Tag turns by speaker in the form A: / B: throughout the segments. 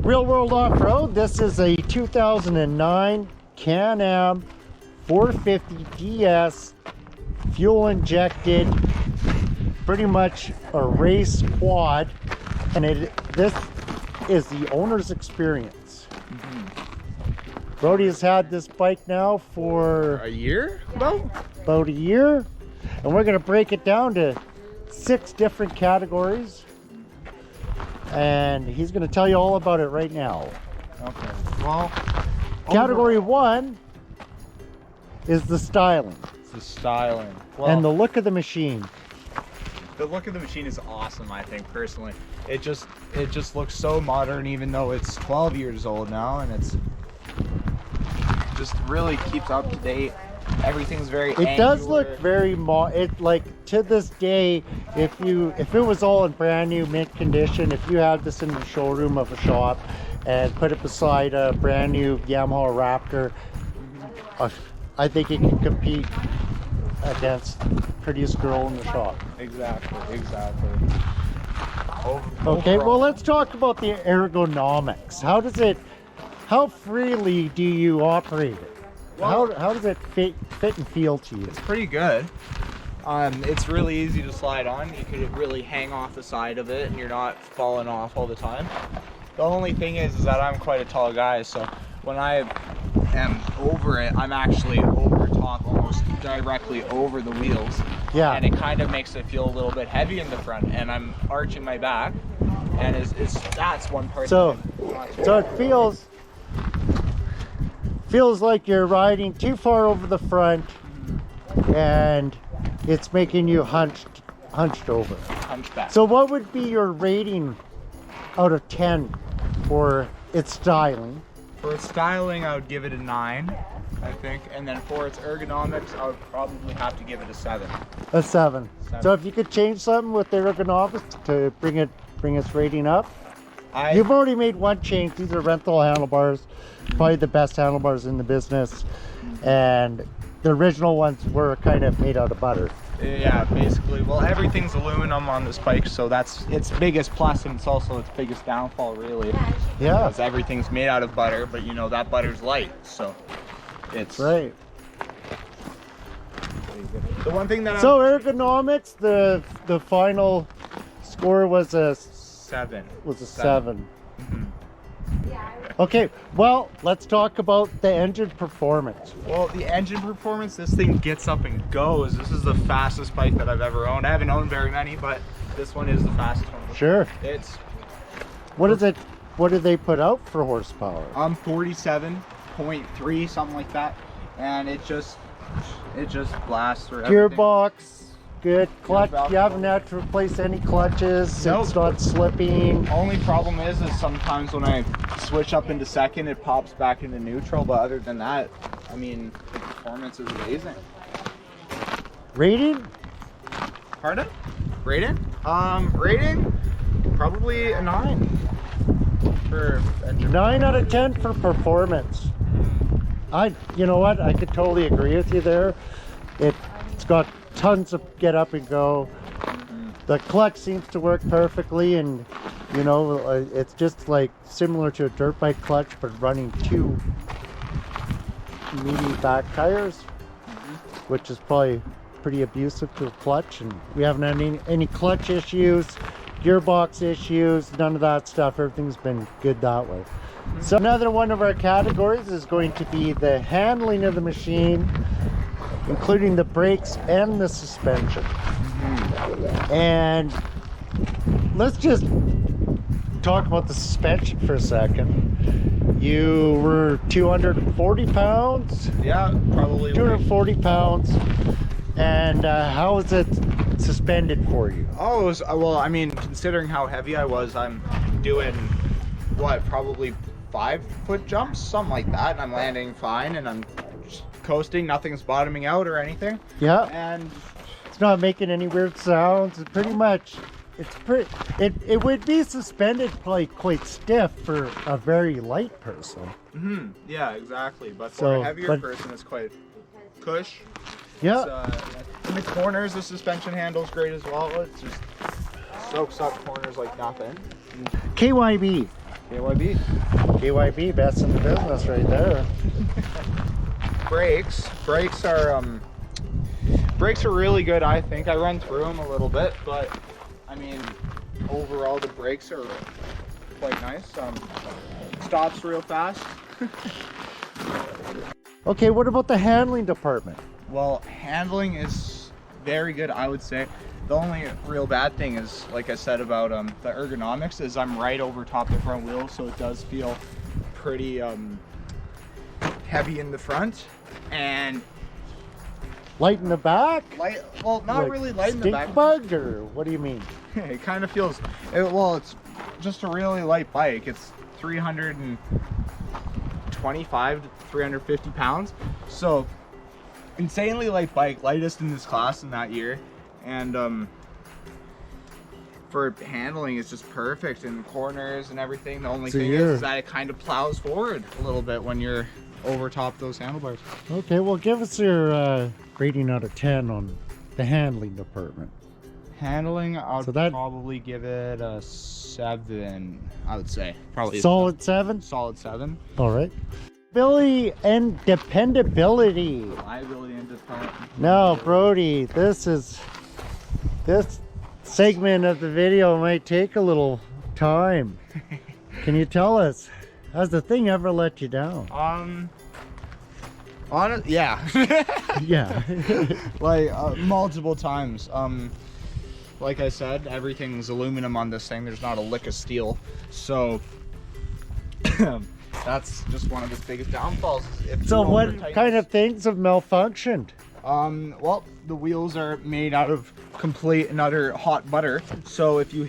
A: Real World Off-Road, this is a 2009 Can-Am 450 DS, fuel injected, pretty much a race quad, and this is the owner's experience. Brody has had this bike now for
B: a year,
A: about a year, and we're going to break it down to 6 different categories, and he's going to tell you all about it right now.
B: Okay. Well,
A: category 1 is the styling.
B: It's the styling. Well,
A: and the look of the machine.
B: The look of the machine is awesome, I think, personally. It just looks so modern, even though it's 12 years old now, and it's just really keeps up to date. Everything's very
A: It does look very it like to this day, if it was all in brand new mint condition, if you had this in the showroom of a shop and put it beside a brand new Yamaha Raptor, I think it can compete against prettiest girl in the shop.
B: Exactly.
A: Okay, well, let's talk about the ergonomics. How freely do you operate it? Well, how does it fit and feel to you?
B: It's pretty good. It's really easy to slide on. You could really hang off the side of it and you're not falling off all the time. The only thing is that I'm quite a tall guy, so when I am over it, I'm actually over top, almost directly over the wheels.
A: Yeah.
B: And it kind of makes it feel a little bit heavy in the front, and I'm arching my back, and that's one part.
A: So it feels like you're riding too far over the front, and it's making you hunched over.
B: Hunchback.
A: So what would be your rating out of 10 for its styling?
B: For its styling, I would give it a 9, I think, and then for its ergonomics, I would probably have to give it a 7.
A: A 7. So if you could change something with the ergonomics to bring its rating up. You've already made one change. These are rental handlebars, probably the best handlebars in the business, and the original ones were kind of made out of butter.
B: Yeah, basically. Well, everything's aluminum on this bike, so that's its biggest plus, and it's also its biggest downfall, really.
A: Yeah.
B: Because everything's made out of butter, but you know that butter's light, so it's
A: right.
B: The one thing that
A: ergonomics, the final score was a
B: 7.
A: Was a 7. Okay, well, let's talk about the engine performance.
B: Well, the engine performance, this thing gets up and goes. This is the fastest bike that I've ever owned. I haven't owned very many, but this one is the fastest one.
A: Sure. What do they put out for horsepower?
B: 47.3, something like that. And it just blasts through
A: Gearbox, good. Clutch, you haven't had to replace any clutches.
B: Nope.
A: It's not slipping.
B: Only problem is sometimes when I switch up into second, it pops back into neutral, but other than that, I mean, the performance is amazing.
A: Rating?
B: Pardon? Rating? Rating? Probably a 9. For engine.
A: 9 out of 10 for performance. You know what? I could totally agree with you there. It's got tons of get up and go. The clutch seems to work perfectly, and you know, it's just like similar to a dirt bike clutch, but running 2 meaty back tires, which is probably pretty abusive to the clutch. And we haven't had any clutch issues, gearbox issues, none of that stuff. Everything's been good that way. So another one of our categories is going to be the handling of the machine, including the brakes and the suspension. And let's just talk about the suspension for a second. You were 240 pounds?
B: Yeah, probably.
A: 240 pounds. And how is it suspended for you?
B: Oh, it was, well, I mean, considering how heavy I was, I'm doing, what, probably 5-foot jumps, something like that, and I'm landing fine, and I'm just coasting, nothing's bottoming out or anything.
A: Yeah.
B: And
A: it's not making any weird sounds. It's pretty much, it would be suspended probably quite stiff for a very light person.
B: Yeah, exactly. But for a heavier person, it's quite cush.
A: Yeah.
B: In the corners, the suspension handle's great as well. It just soaks up corners like nothing.
A: KYB,
B: KYB.
A: KYB, best in the business right there.
B: Brakes are really good, I think. I run through them a little bit, but I mean, overall the brakes are quite nice. Stops real fast.
A: Okay, what about the handling department?
B: Well, handling is very good, I would say. The only real bad thing is, like I said about the ergonomics, is I'm right over top the front wheel, so it does feel pretty heavy in the front. And
A: Light in the back?
B: light, well, not
A: Like
B: really light in the back.
A: stink bug, or what do you mean?
B: It kind of feels, well, it's just a really light bike. It's 325 to 350 pounds. So insanely light bike, lightest in this class in that year. And for handling, it's just perfect in corners and everything. The only thing is that it kind of plows forward a little bit when you're over top those handlebars.
A: Okay, well, give us your rating out of 10 on the handling department.
B: Handling, I would
A: So that-
B: probably give it a 7, I would say. Probably
A: Solid 7?
B: solid 7.
A: All right. Ability and dependability.
B: Liability and dependability.
A: Now, Brody, this segment of the video might take a little time. Can you tell us, has the thing ever let you down?
B: Yeah.
A: Yeah.
B: Like multiple times. Like I said, everything's aluminum on this thing. There's not a lick of steel. So that's just one of its biggest downfalls. If
A: So
B: you
A: what
B: over-tighten
A: kind of
B: this-
A: things have malfunctioned?
B: Well, the wheels are made out of complete and utter hot butter. So if you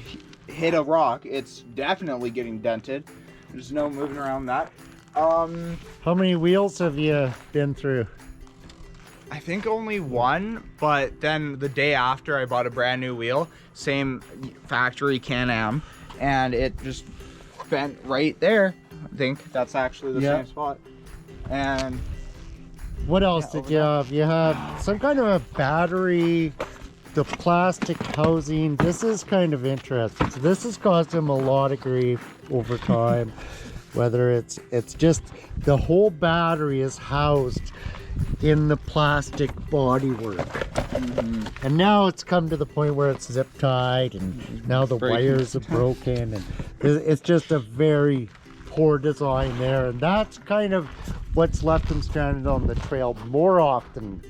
B: hit a rock, it's definitely getting dented. There's no moving around that.
A: How many wheels have you been through?
B: I think only one, but then the day after I bought a brand new wheel, same factory Can-Am, and it just bent right there. I think that's actually the
A: Yeah.
B: same spot. And
A: What else
B: Yeah,
A: did you have? You had some kind of a battery, the plastic housing. This is kind of interesting. So this has caused him a lot of grief over time. Whether it's just the whole battery is housed in the plastic bodywork. And now it's come to the point where it's zip tied, and now the
B: breaking.
A: wires are broken, and it's just a very poor design there. And that's kind of what's left him stranded on the trail more often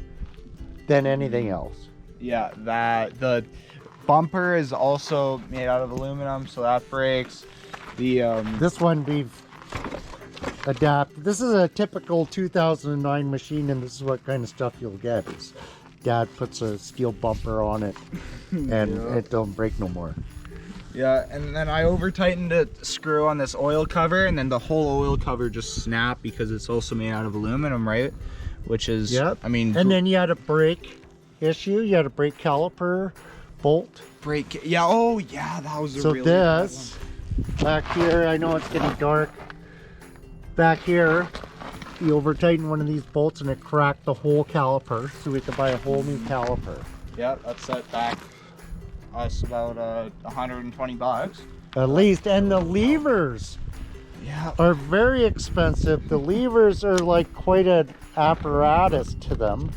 A: than anything else.
B: yeah, the bumper is also made out of aluminum, so that breaks. The
A: This one we've adapted. This is a typical 2009 machine, and this is what kind of stuff you'll get. Is Dad puts a steel bumper on it, and it don't break no more.
B: yeah, and then I over tightened a screw on this oil cover, and then the whole oil cover just snapped because it's also made out of aluminum, right? Which is,
A: Yep.
B: I mean,
A: And then you had a brake issue. You had a brake caliper bolt.
B: break. Yeah, oh yeah, that was a
A: So
B: really bad
A: this back here, I know it's getting dark. Back here, you over tighten one of these bolts and it cracked the whole caliper, so we had to buy a whole new caliper.
B: one. Yeah, that set back us about $120.
A: At least, and the levers
B: Yeah.
A: are very expensive. The levers are like quite an apparatus to them.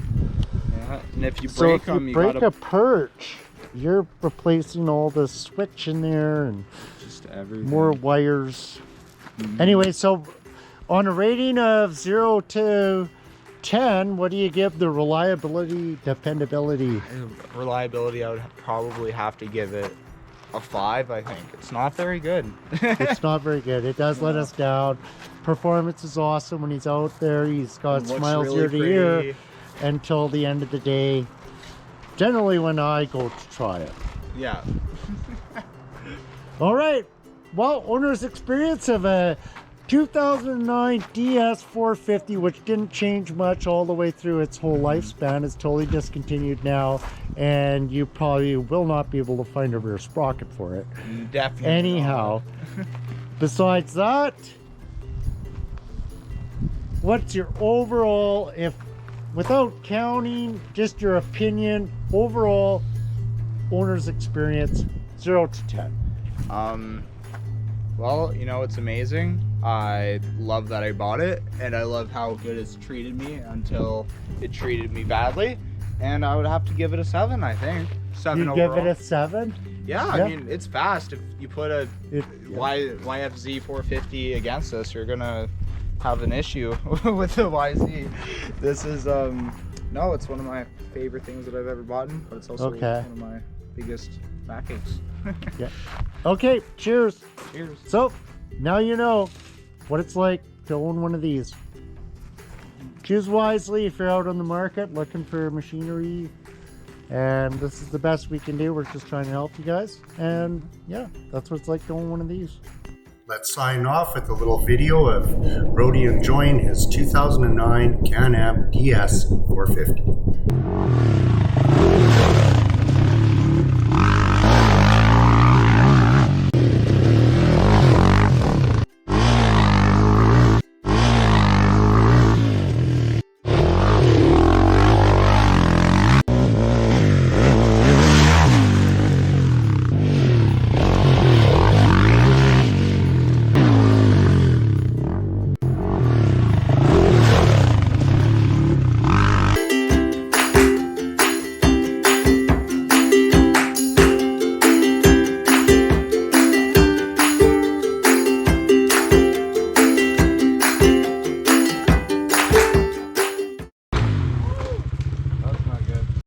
B: Yeah, and if you
A: So
B: break
A: if
B: them,
A: you
B: you
A: break
B: gotta
A: a perch, you're replacing all the switch in there and
B: just everything.
A: more wires.
B: Mhm.
A: Anyway, so on a rating of 0 to 10, what do you give the reliability, dependability?
B: Reliability, I would probably have to give it a 5. I think it's not very good.
A: It's not very good. It does let us down. Performance is awesome when he's out there. He's got
B: It looks
A: smiles
B: really
A: ear to ear
B: pretty.
A: until the end of the day. Generally when I go to try it.
B: Yeah.
A: All right. Well, owner's experience of a 2009 DS450, which didn't change much all the way through its whole lifespan, is totally discontinued now, and you probably will not be able to find a rear sprocket for it.
B: Definitely.
A: Anyhow, besides that, what's your overall, if without counting, just your opinion, overall owner's experience, 0 to 10?
B: Well, you know, it's amazing. I love that I bought it, and I love how good it's treated me until it treated me badly. And I would have to give it a 7, I think. 7
A: You
B: overall.
A: give it a 7?
B: Yeah,
A: Yeah.
B: I mean, it's fast. If you put a YFZ 450 against this, you're gonna have an issue with the YZ. This is, no, it's one of my favorite things that I've ever bought, but it's also one of my biggest backaches.
A: Yeah. Okay, cheers.
B: Cheers.
A: So, now you know what it's like to own one of these. Choose wisely if you're out on the market looking for machinery, and this is the best we can do. We're just trying to help you guys, and yeah, that's what it's like to own one of these. Let's sign off with a little video of Brody enjoying his 2009 Can-Am DS450.